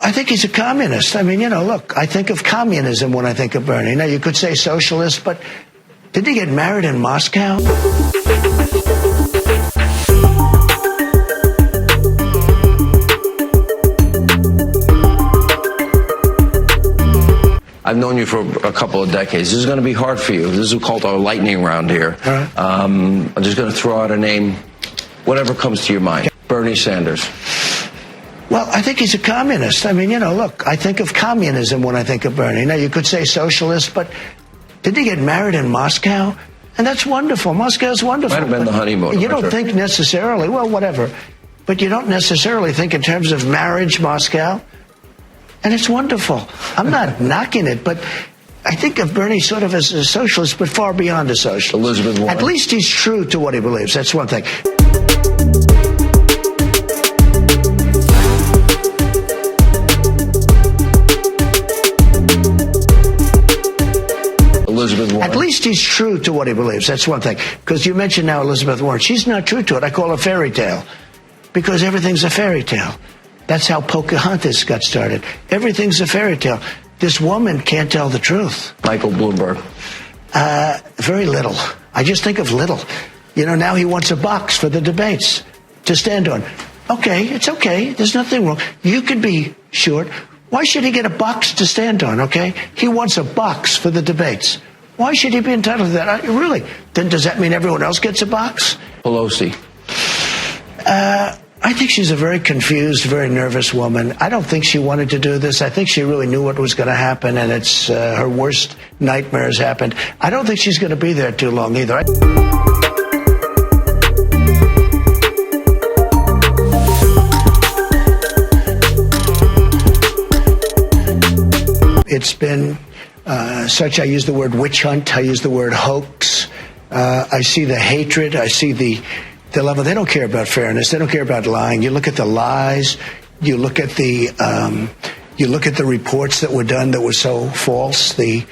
I think he's a communist. I mean, look, I think of communism when I think of Bernie. Now, you could say socialist, but didn't he get married in Moscow? I've known you for a couple of decades. This is going to be hard for you. This is called our lightning round here. All right. I'm just going to throw out a name, whatever comes to your mind. Bernie Sanders. Well, I think he's a communist. I mean, look, I think of communism when I think of Bernie. Now, you could say socialist, but didn't he get married in Moscow? And that's wonderful. Moscow's wonderful. Might have been the honeymoon. You don't think necessarily, well, whatever, but you don't necessarily think in terms of marriage, Moscow. And it's wonderful. I'm not knocking it, but I think of Bernie sort of as a socialist, but far beyond a socialist. Elizabeth Warren. At least he's true to what he believes. That's one thing. Elizabeth Warren. At least he's true to what he believes. That's one thing. Because you mentioned now Elizabeth Warren. She's not true to it. I call it a fairy tale. Because everything's a fairy tale. That's how Pocahontas got started. Everything's a fairy tale. This woman can't tell the truth. Michael Bloomberg. Very little. I just think of little. Now he wants a box for the debates to stand on. Okay, it's okay. There's nothing wrong. You could be short. Why should he get a box to stand on, okay? He wants a box for the debates. Why should he be entitled to that? Really? Then does that mean everyone else gets a box? Pelosi. I think she's a very confused, very nervous woman. I don't think she wanted to do this. I think she really knew what was going to happen, and it's her worst nightmares happened. I don't think she's going to be there too long either. It's been such, I use the word witch hunt, I use the word hoax. I see the hatred, I see the level. They don't care about fairness. They don't care about lying. You look at the lies. You look at the reports that were done that were so false. The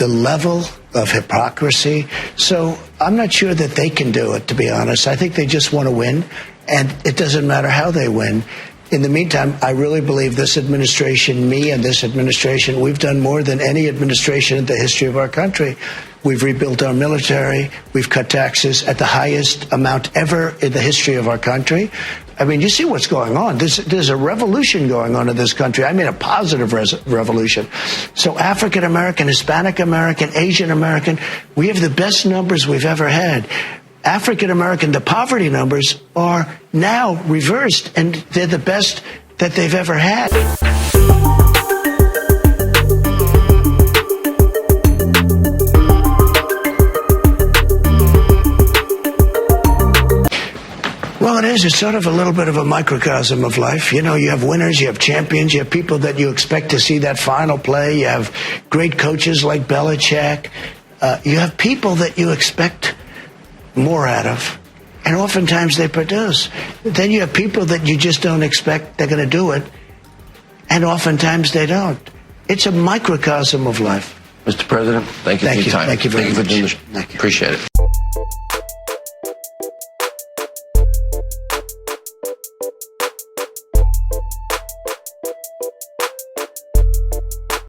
level of hypocrisy. So I'm not sure that they can do it, to be honest. I think they just want to win, and it doesn't matter how they win. In the meantime, I really believe this administration, me and this administration, we've done more than any administration in the history of our country. We've rebuilt our military. We've cut taxes at the highest amount ever in the history of our country. I mean, you see what's going on. There's a revolution going on in this country. I mean, a positive revolution. So African American, Hispanic American, Asian American, we have the best numbers we've ever had. African American, the poverty numbers are now reversed, and they're the best that they've ever had. Well, it is. It's sort of a little bit of a microcosm of life. You have winners, you have champions, you have people that you expect to see that final play. You have great coaches like Belichick. You have people that you expect more out of, and oftentimes they produce. Then you have people that you just don't expect they're going to do it, and oftentimes they don't. It's a microcosm of life. Mr. President, thank you for your time. Thank you very much. Appreciate it.